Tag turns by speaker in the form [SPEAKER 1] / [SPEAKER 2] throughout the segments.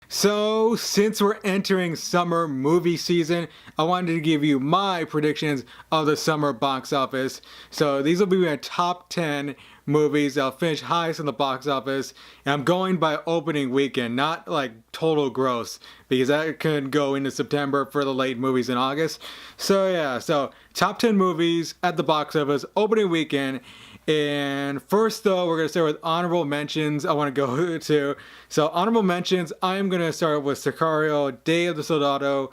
[SPEAKER 1] So, since we're entering summer movie season, I wanted to give you my predictions of the summer box office. So, these will be my top 10 movies that'll finish highest in the box office. And I'm going by opening weekend, not like total gross, because that could go into September for the late movies in August. So, yeah, so top 10 movies at the box office, opening weekend. And first, though, we're going to start with honorable mentions I want to go to. So, honorable mentions, I'm going to start with Sicario, Day of the Soldado.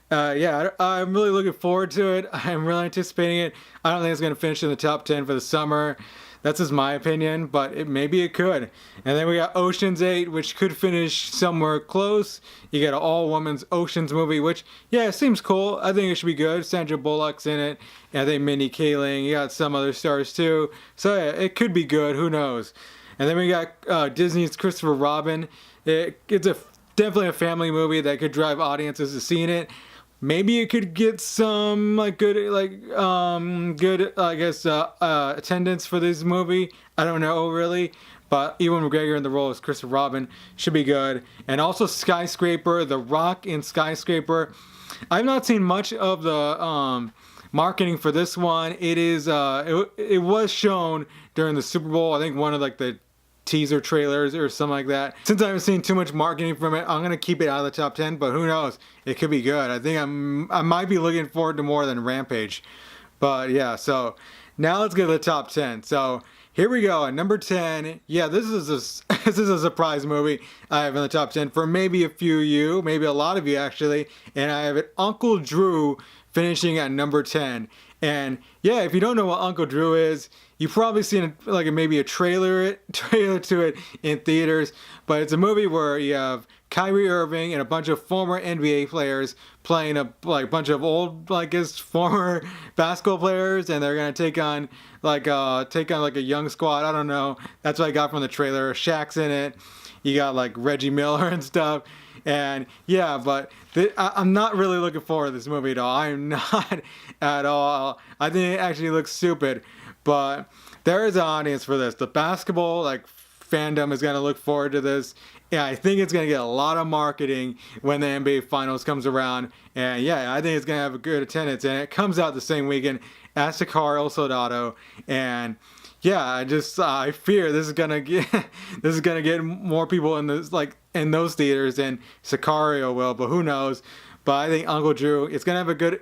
[SPEAKER 1] I'm really looking forward to it. I'm really anticipating it. I don't think it's going to finish in the top 10 for the summer. That's just my opinion, but maybe it could. And then we got Ocean's 8, which could finish somewhere close. You got an all-women's Ocean's movie, which, yeah, it seems cool. I think it should be good. Sandra Bullock's in it. And I think Mindy Kaling. You got some other stars, too. So, yeah, it could be good. Who knows? And then we got Disney's Christopher Robin. It's definitely a family movie that could drive audiences to seeing it. Maybe it could get some good attendance for this movie. I don't know really, but Ewan McGregor in the role as Christopher Robin should be good. And also Skyscraper, The Rock in Skyscraper. I've not seen much of the marketing for this one. It was shown during the Super Bowl. I think one of the teaser trailers or something like that. Since I haven't seen too much marketing from it, I'm gonna keep it out of the top 10, but who knows? It could be good. I think I might be looking forward to more than Rampage. But yeah, so now let's get to the top 10. So here we go at number 10. Yeah, this is a surprise movie I have in the top 10 for maybe a few of you, maybe a lot of you actually, and I have it Uncle Drew finishing at number 10. And yeah, if you don't know what Uncle Drew is, you've probably seen maybe a trailer to it in theaters. But it's a movie where you have Kyrie Irving and a bunch of former NBA players playing a bunch of old former basketball players, and they're gonna take on a young squad. I don't know. That's what I got from the trailer. Shaq's in it. You got Reggie Miller and stuff. And yeah, but I'm not really looking forward to this movie at all. I'm not at all. I think it actually looks stupid, but there is an audience for this. The basketball fandom is going to look forward to this. Yeah, I think it's going to get a lot of marketing when the NBA Finals comes around. And yeah, I think it's going to have a good attendance. And it comes out the same weekend as Sicario Soldado. And yeah, I fear this is gonna get more people in this in those theaters than Sicario will, but who knows? But I think Uncle Drew, it's gonna have a good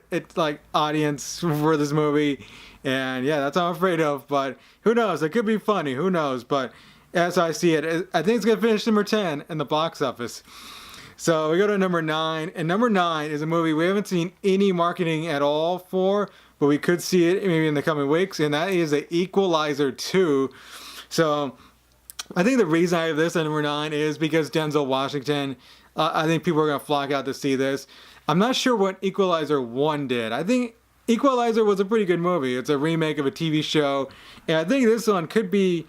[SPEAKER 1] audience for this movie, and yeah, that's what I'm afraid of. But who knows? It could be funny. Who knows? But as I see it, I think it's gonna finish number 10 in the box office. So we go to number 9, and number 9 is a movie we haven't seen any marketing at all for, but we could see it maybe in the coming weeks, and that is the Equalizer 2. So I think the reason I have this at number 9 is because Denzel Washington. I think people are going to flock out to see this. I'm not sure what Equalizer 1 did. I think Equalizer was a pretty good movie. It's a remake of a TV show, and I think this one could be,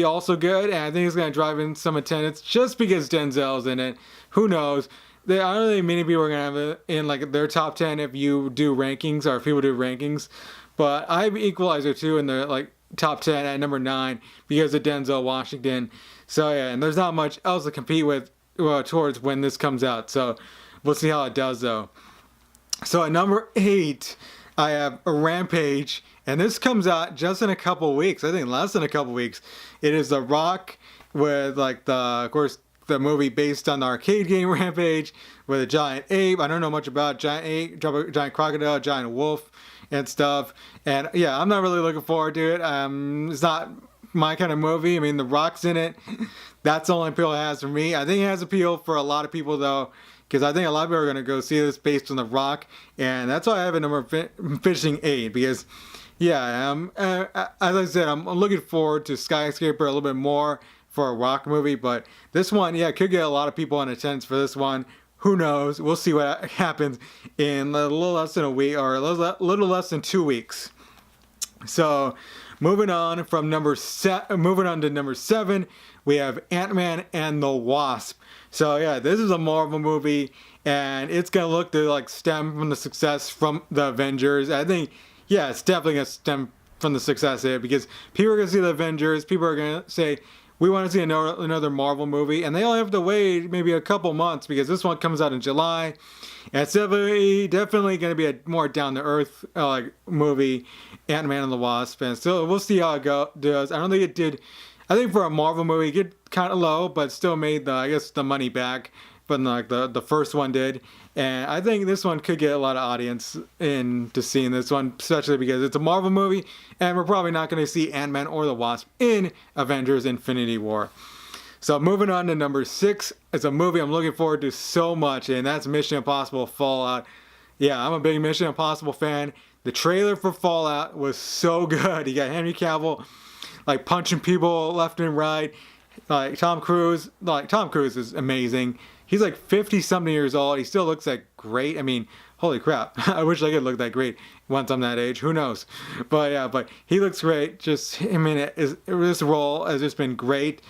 [SPEAKER 1] also good, and I think it's going to drive in some attendance just because Denzel's in it. Who knows? I don't think many people are going to have it in their top 10 if you do rankings or if people do rankings. But I have Equalizer 2 in the top 10 at number 9 because of Denzel Washington. So yeah, and there's not much else to compete with towards when this comes out. So we'll see how it does though. So at number 8, I have a Rampage, and this comes out just in a couple weeks. I think less than a couple weeks. It is The Rock with the movie based on the arcade game Rampage with a giant ape. I don't know much about giant ape, giant crocodile, giant wolf and stuff. And yeah, I'm not really looking forward to it. It's not my kind of movie. I mean, The Rock's in it. That's the only appeal it has for me. I think it has appeal for a lot of people though, because I think a lot of people are going to go see this based on The Rock. And that's why I have a number finishing 8, because yeah, as I said, I'm looking forward to Skyscraper a little bit more for a Rock movie, but this one, yeah, could get a lot of people in attendance for this one. Who knows? We'll see what happens in a little less than a week, or a little less than 2 weeks. So, moving on to number 7, we have Ant-Man and the Wasp. So yeah, this is a Marvel movie, and it's gonna look to like stem from the success from the Avengers. I think, yeah, it's definitely gonna stem from the success here because people are gonna see the Avengers. People are gonna say, we want to see another Marvel movie, and they only have to wait maybe a couple months because this one comes out in July, and it's definitely going to be a more down to earth movie, Ant-Man and the Wasp, and so we'll see how it does. I don't think it did. I think for a Marvel movie, it did kind of low, but still made the money back. But like the first one did, and I think this one could get a lot of audience into seeing this one, especially because it's a Marvel movie, and we're probably not going to see Ant-Man or the Wasp in Avengers Infinity War. So moving on to number 6, it's a movie I'm looking forward to so much, and that's Mission Impossible Fallout. Yeah, I'm a big Mission Impossible fan. The trailer for Fallout was so good. You got Henry Cavill like punching people left and right. Tom Cruise is amazing. He's like 50-something years old. He still looks like great. I mean, holy crap. I wish I could look that great once I'm that age. Who knows? But yeah, but he looks great. Just, I mean, this role has just been great.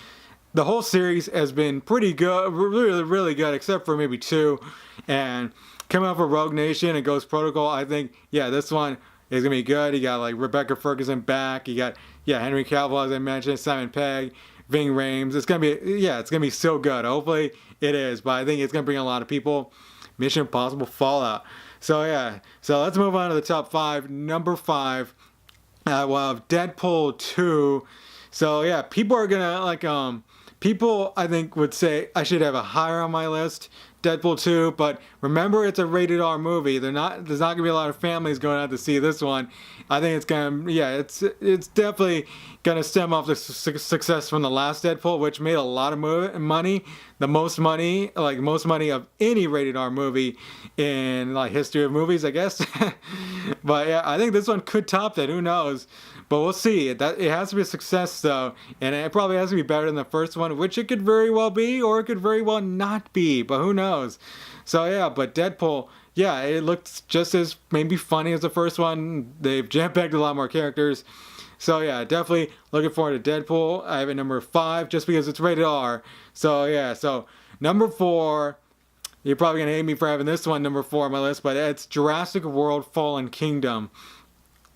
[SPEAKER 1] The whole series has been pretty good, really, really good, except for maybe 2. And coming off of Rogue Nation and Ghost Protocol, I think, yeah, this one is going to be good. You got like Rebecca Ferguson back. You got, yeah, Henry Cavill, as I mentioned, Simon Pegg, Ving Rhames. It's gonna be so good. Hopefully it is, but I think it's gonna bring a lot of people. Mission Impossible Fallout. So yeah, so let's move on to the top 5. Number 5, we'll have Deadpool 2. So yeah, people are gonna people I think would say I should have a higher on my list, Deadpool 2, but remember it's a rated R movie. There's not gonna be a lot of families going out to see this one. I think it's definitely gonna stem off the success from the last Deadpool, which made a lot of money, the most money of any rated R movie in like history of movies, I guess. But yeah, I think this one could top that. Who knows? But we'll see. It has to be a success though, and it probably has to be better than the first one, which it could very well be, or it could very well not be. But who knows? So yeah, but Deadpool, yeah, it looked just as maybe funny as the first one. They've jam-packed a lot more characters. So yeah, definitely looking forward to Deadpool. I have it number 5 just because it's rated R. So yeah, so number 4, you're probably gonna hate me for having this one number 4 on my list, but it's Jurassic World: Fallen Kingdom.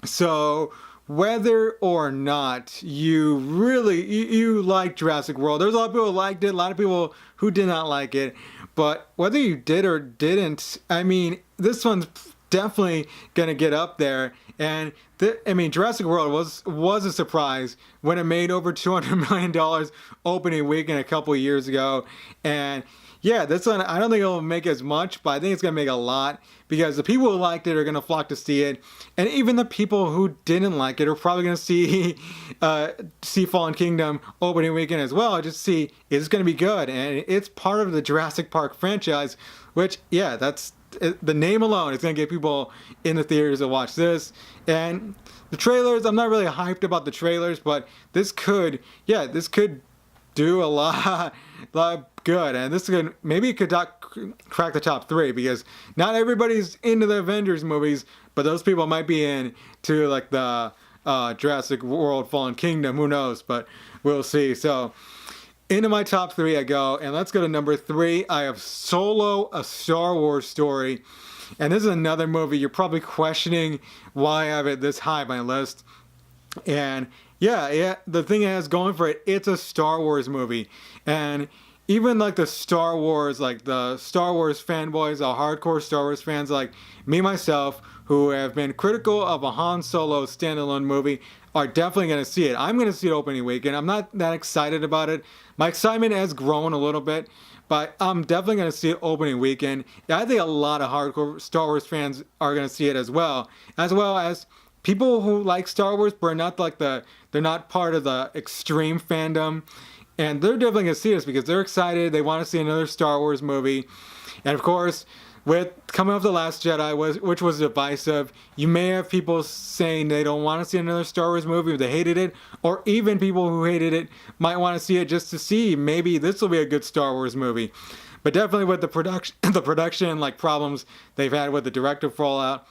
[SPEAKER 1] So whether or not you like Jurassic World, there's a lot of people who liked it, a lot of people who did not like it, but whether you did or didn't, I mean, this one's definitely gonna get up there. And Jurassic World was a surprise when it made over $200 million opening weekend a couple years ago. And yeah, this one, I don't think it'll make as much, but I think it's going to make a lot because the people who liked it are going to flock to see it. And even the people who didn't like it are probably going to see Fallen Kingdom opening weekend as well. Just see, it's going to be good. And it's part of the Jurassic Park franchise, which, yeah, that's the name alone is going to get people in the theaters to watch this. And the trailers, I'm not really hyped about the trailers, but this could do a lot good, and this could maybe it could crack the top 3 because not everybody's into the Avengers movies, but those people might be into like the Jurassic World: Fallen Kingdom. Who knows? But we'll see. So into my top 3 I go, and let's go to number 3. I have Solo: A Star Wars Story, and this is another movie you're probably questioning why I have it this high on my list. And yeah, the thing it has going for it, it's a Star Wars movie. And even like the Star Wars fanboys, the hardcore Star Wars fans like me, myself, who have been critical of a Han Solo standalone movie, are definitely going to see it. I'm going to see it opening weekend. I'm not that excited about it. My excitement has grown a little bit, but I'm definitely going to see it opening weekend. I think a lot of hardcore Star Wars fans are going to see it as well as people who like Star Wars, but are not they're not part of the extreme fandom, and they're definitely gonna see this because they're excited. They want to see another Star Wars movie, and of course, with coming off The Last Jedi, which was divisive, you may have people saying they don't want to see another Star Wars movie, they hated it, or even people who hated it might want to see it just to see maybe this will be a good Star Wars movie. But definitely with the production like problems they've had with the director fallout,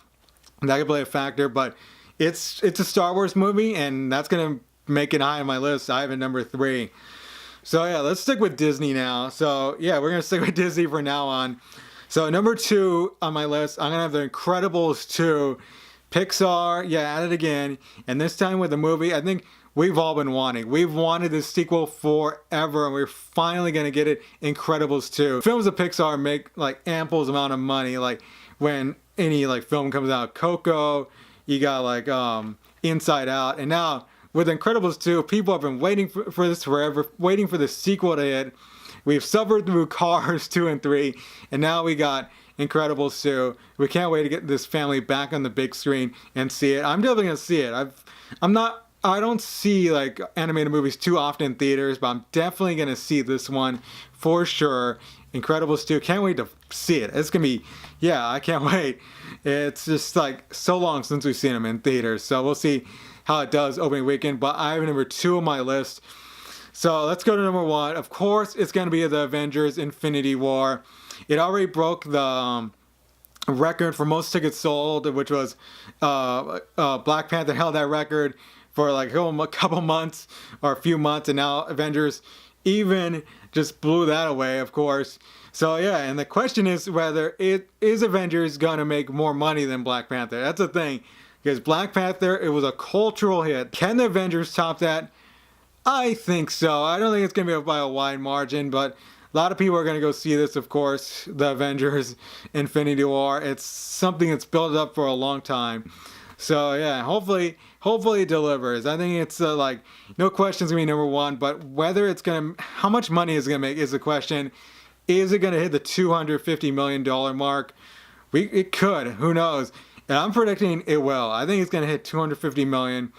[SPEAKER 1] that could play a factor. But it's a Star Wars movie, and that's gonna make it high on my list. I have it number 3. So yeah, let's stick with Disney now. So yeah, we're gonna stick with Disney from now on. So number 2 on my list, I'm gonna have The Incredibles 2. Pixar, yeah, at it again, and this time with the movie I think we've all been wanting. We've wanted this sequel forever, and we're finally gonna get it. Incredibles 2. Films of Pixar make like ample amount of money. Like when any like film comes out, Coco, you got like Inside Out, and now with Incredibles 2, people have been waiting for this forever, waiting for the sequel to hit. We've suffered through Cars 2 and 3, and now we got Incredibles 2. We can't wait to get this family back on the big screen and see it. I'm definitely gonna see it. I don't see like animated movies too often in theaters, but I'm definitely gonna see this one for sure. Incredibles 2. Can't wait to see it. It's gonna be, yeah, I can't wait. It's just like so long since we've seen them in theaters, so we'll see how it does opening weekend. But I have number 2 on my list. So let's go to number 1. Of course, it's going to be the Avengers Infinity War. It already broke the record for most tickets sold, which was Black Panther held that record for like a couple months or a few months, and now Avengers even just blew that away, of course. So yeah, and the question is whether Avengers going to make more money than Black Panther. That's the thing, because Black Panther, it was a cultural hit. Can the Avengers top that? I think so. I don't think it's going to be by a wide margin, but a lot of people are going to go see this, of course, the Avengers Infinity War. It's something that's built up for a long time. So yeah, hopefully it delivers. I think it's like, no question it's going to be number 1, but whether it's going to, how much money is it going to make is the question. Is it going to hit the $250 million mark? It could. Who knows? And I'm predicting it will. I think it's going to hit $250 million.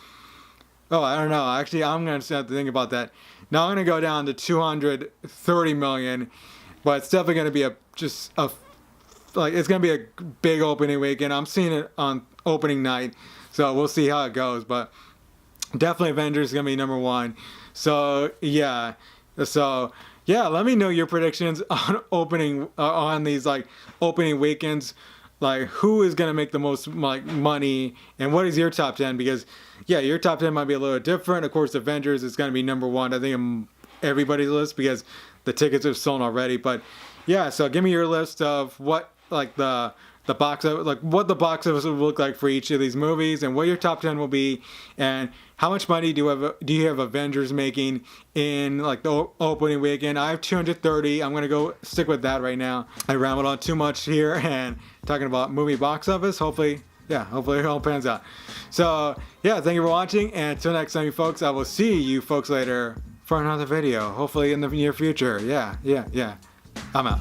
[SPEAKER 1] Oh, I don't know. Actually, I'm going to have to think about that. Now I'm going to go down to $230 million, but it's definitely going to be it's going to be a big opening weekend. I'm seeing it on opening night, so we'll see how it goes. But definitely Avengers is going to be number 1. So yeah, let me know your predictions on on these like opening weekends. Like, who is going to make the most like money, and what is your top 10? Because yeah, your top 10 might be a little different. Of course, Avengers is going to be number 1, I think, on everybody's list, because the tickets have sold already. But yeah, so give me your list of what like the box of like what the box office would look like for each of these movies, and what your top 10 will be, and how much money do you have Avengers making in like the opening weekend. I have 230. I'm gonna go stick with that right now. I rambled on too much here and talking about movie box office. Hopefully it all pans out. So yeah, thank you for watching, and until next time, you folks, I will see you folks later for another video, hopefully in the near future. Yeah, I'm out.